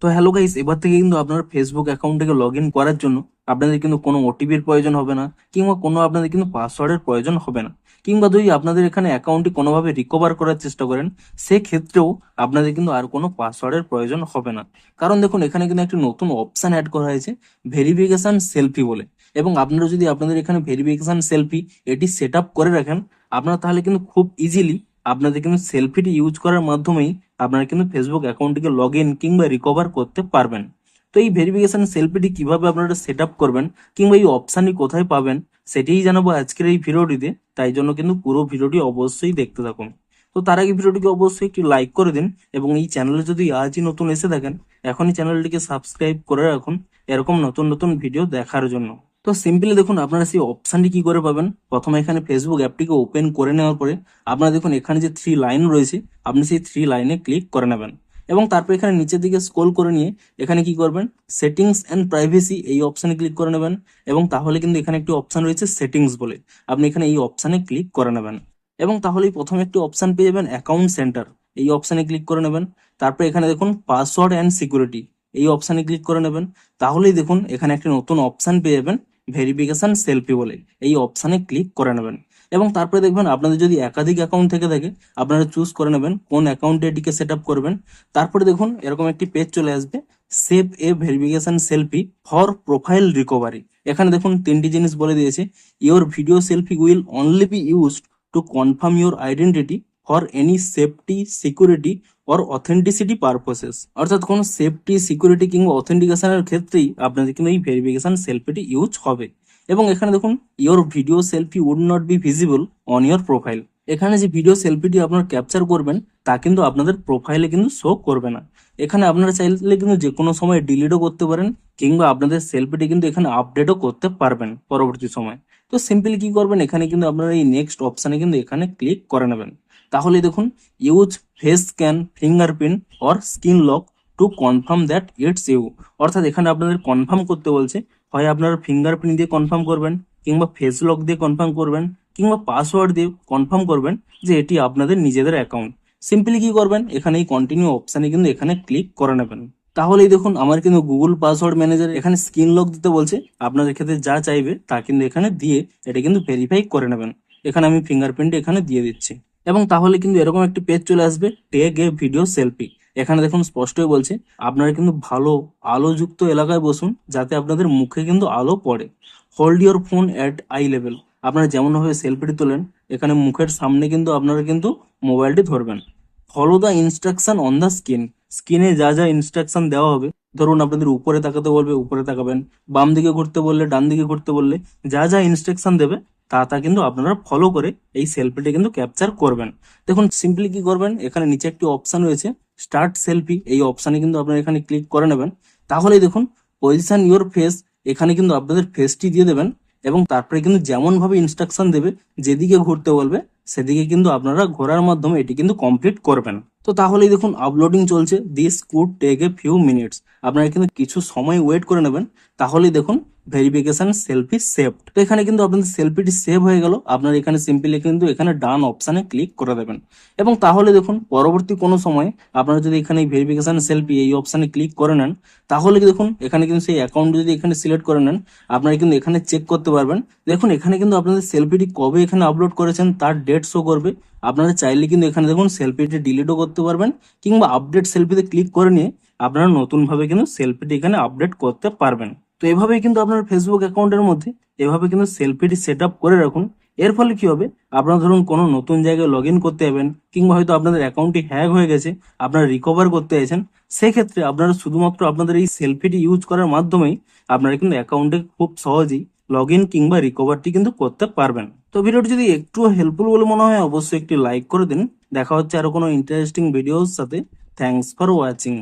তো hello guys, এবার থেকে কিন্তু আপনার ফেসবুক অ্যাকাউন্টটাকে লগ ইন করার জন্য আপনাদের কিন্তু কোনো ওটিপির প্রয়োজন হবে না, কিংবা কোনো আপনাদের কিন্তু পাসওয়ার্ডের প্রয়োজন হবে না। কিংবা যদি আপনাদের এখানে অ্যাকাউন্টটি কোনোভাবে রিকভার করার চেষ্টা করেন, সেক্ষেত্রেও আপনাদের কিন্তু আর কোনো পাসওয়ার্ডের প্রয়োজন হবে না। কারণ দেখুন, এখানে কিন্তু একটি নতুন অপশন অ্যাড করা হয়েছে, ভেরিফিকেশন সেলফি বলে। এবং আপনারা যদি আপনাদের এখানে ভেরিফিকেশন সেলফি এটি সেট আপ করে রাখেন, আপনারা তাহলে কিন্তু খুব ইজিলি আপনাদের কিন্তু সেলফিটি ইউজ করার মাধ্যমেই আপনারা কিন্তু ফেসবুক অ্যাকাউন্টটিকে লগ ইন কিংবা রিকভার করতে পারবেন। তো এই ভেরিফিকেশন সেলফিটি কিভাবে আপনারা সেট আপ করবেন কিংবা এই অপশানটি কোথায় পাবেন, সেটাই জানাবো আজকের এই ভিডিওটিতে। তাই জন্য কিন্তু পুরো ভিডিওটি অবশ্যই দেখতে থাকুন। তো তার আগে ভিডিওটিকে অবশ্যই একটি লাইক করে দিন, এবং এই চ্যানেলে যদি আজই নতুন এসে থাকেন, এখনই চ্যানেলটিকে সাবস্ক্রাইব করে রাখুন এরকম নতুন নতুন ভিডিও দেখার জন্য। তো সিম্পলি দেখুন, আপনারা সেই অপশানটি কি করে পাবেন। প্রথমে এখানে ফেসবুক অ্যাপটিকে ওপেন করে নেওয়ার পরে আপনারা দেখুন এখানে যে 3 লাইন রয়েছে, আপনি সেই 3 লাইনে ক্লিক করে নেবেন। এবং তারপর এখানে নিচের দিকে স্ক্রল করে নিয়ে এখানে কি করবেন, সেটিংস অ্যান্ড প্রাইভেসি এই অপশানে ক্লিক করে নেবেন। এবং তাহলে কিন্তু এখানে একটি অপশান রয়েছে সেটিংস বলে, আপনি এখানে এই অপশানে ক্লিক করে নেবেন। এবং তাহলেই প্রথমে একটি অপশান পেয়ে যাবেন অ্যাকাউন্ট সেন্টার, এই অপশানে ক্লিক করে নেবেন। তারপর এখানে দেখুন পাসওয়ার্ড অ্যান্ড সিকিউরিটি, এই অপশানে ক্লিক করে নেবেন। তাহলেই দেখুন এখানে একটি নতুন অপশান পেয়ে যাবেন ভেরিফিকেশন সেলফি বলে, এই অপশানে ক্লিক করে নেবেন। এবং তারপরে দেখবেন আপনাদের যদি একাধিক অ্যাকাউন্ট থেকে থাকে, আপনারা চুজ করে নেবেন কোন অ্যাকাউন্টে এটিকে সেট আপ করবেন। তারপরে দেখুন এরকম একটি পেজ চলে আসবে, save A verification selfie for profile recovery. এখানে দেখুন 3টি জিনিস বলে দিয়েছে, your video selfie will only be used to confirm your identity for any safety, security or authenticity পারপোসেস। অর্থাৎ কোনো সেফটি, সিকিউরিটি কিংবা অথেন্টিকেশনের ক্ষেত্রেই আপনাদের কিন্তু এই ভেরিফিকেশন সেলফিটি ইউজ হবে। এবং এখানে দেখুন your video selfie would not be visible on your profile. এখানে যে ভিডিও সেলফিটি আপনারা ক্যাপচার করবেন তা কিন্তু আপনাদের প্রোফাইলে কিন্তু শো করবে না। এখানে আপনারা চাইলে কিন্তু যে কোনো সময় ডিলিটও করতে পারেন, কিংবা আপনাদের সেলফিটি কিন্তু এখানে আপডেটও করতে পারবেন পরবর্তী সময়। তো সিম্পলি কি করবেন, এখানে কিন্তু আপনারা এই নেক্সট অপশানে কিন্তু এখানে ক্লিক করে নেবেন। তাহলে দেখুন use face scan, fingerprint or screen lock to confirm that it's you. অর্থাৎ এখানে আপনাদের কনফার্ম করতে বলছে, হয় আপনারা ফিঙ্গারপ্রিন্ট দিয়ে কনফার্ম করবেন, কিংবা ফেস লক দিয়ে কনফার্ম করবেন, কিংবা পাসওয়ার্ড দিয়ে কনফার্ম করবেন যে এটি আপনাদের নিজেদের অ্যাকাউন্ট। সিম্পলি কি করবেন, এখানে এই কন্টিনিউ অপশানে কিন্তু এখানে ক্লিক করে নেবেন। তাহলেই দেখুন আমার কিন্তু গুগল পাসওয়ার্ড ম্যানেজার এখানে স্ক্রিন লক দিতে বলছে, আপনাদের ক্ষেত্রে যা চাইবে তা কিন্তু এখানে দিয়ে এটা কিন্তু ভেরিফাই করে নেবেন। এখানে আমি ফিঙ্গারপ্রিন্ট এখানে দিয়ে দিচ্ছি। এবং তাহলে কিন্তু এরকম একটি পেজ চলে আসবে, টেক এ ভিডিও সেলফি। এখানে দেখুন স্পষ্টই বলছে আপনারা কিন্তু ভালো আলোযুক্ত এলাকায় বসুন, যাতে আপনাদের মুখে কিন্তু আলো পড়ে। Hold your phone at I level. আপনারা যেমনভাবে সেলফিটি তোলেন, এখানে মুখের সামনে কিন্তু আপনারা কিন্তু মোবাইলটি ধরবেন। Follow the instruction on the screen. স্ক্রিনে যা যা ইনস্ট্রাকশন দেওয়া হবে, ধরুন আপনাদের উপরে তাকাতে বলবে উপরে তাকাবেন, বাম দিকে ঘুরতে বললে ডান দিকে ঘুরতে বললে, যা যা ইনস্ট্রাকশন দেবে তা তা কিন্তু আপনারা ফলো করে এই সেলফিটি কিন্তু ক্যাপচার করবেন। দেখুন সিম্পলি কি করবেন, এখানে নিচে একটি অপশন রয়েছে স্টার্ট সেলফি, এই অপশানে কিন্তু আপনারা এখানে ক্লিক করে নেবেন। তাহলেই দেখুন পজিশন ইওর ফেস, এখানে কিন্তু আপনাদের ফেসটি দিয়ে দেবেন। এবং তারপরে কিন্তু যেমন ভাবে ইনস্ট্রাকশন দেবে, যেদিকে ঘুরতে বলবে সেদিকে কিন্তু আপনারা ঘোরার মাধ্যমে এটি কিন্তু কমপ্লিট করবেন। তো তাহলেই দেখুন আপলোডিং চলছে, this could take a few minutes. আপনারা কিন্তু কিছু সময় ওয়েট করে নেবেন। তাহলেই দেখুন ভেরিফিকেশন সেলফি সেভড। তো এখানে কিন্তু আপনাদের সেলফিটি সেভ হয়ে গেল। আপনারা এখানে সিম্পলি কিন্তু এখানে ডান অপশানে ক্লিক করে দেবেন। এবং তাহলে দেখুন পরবর্তী কোনো সময় আপনারা যদি এখানে ভেরিফিকেশন সেলফি এই অপশানে ক্লিক করে নেন, তাহলে কি দেখুন এখানে কিন্তু সেই অ্যাকাউন্ট যদি এখানে সিলেক্ট করে নেন, আপনারা কিন্তু এখানে চেক করতে পারবেন। দেখুন এখানে কিন্তু আপনাদের সেলফিটি কবে এখানে আপলোড করেছেন তার ডেট শো করবে। আপনারা চাইলে কিন্তু এখানে দেখুন সেলফিটি ডিলিটও করতে পারবেন, কিংবা আপডেট সেলফিতে ক্লিক করে নিয়ে আপনারা নতুনভাবে কিন্তু সেলফিটি এখানে আপডেট করতে পারবেন। তো এভাবেই কিন্তু আপনার ফেসবুক অ্যাকাউন্টের মধ্যে এভাবে কিন্তু সেলফিটি সেট আপ করে রাখুন। এর ফলে কি হবে, আপনারা ধরুন কোনো নতুন জায়গায় লগ ইন করতে যাবেন, কিংবা হয়তো আপনাদের অ্যাকাউন্টটি হ্যাক হয়ে গেছে, আপনারা রিকভার করতে চাইছেন, সেক্ষেত্রে আপনারা শুধুমাত্র আপনাদের এই সেলফিটি ইউজ করার মাধ্যমেই আপনারা কিন্তু অ্যাকাউন্টে খুব সহজেই লগ ইন কিংবা রিকভারটি কিন্তু করতে পারবেন। তো ভিডিওটি যদি একটু হেল্পফুল বলে মনে হয়, অবশ্যই একটি লাইক করে দিন। দেখা হচ্ছে আরো কোনো ইন্টারেস্টিং ভিডিওর সাথে। Thanks for watching.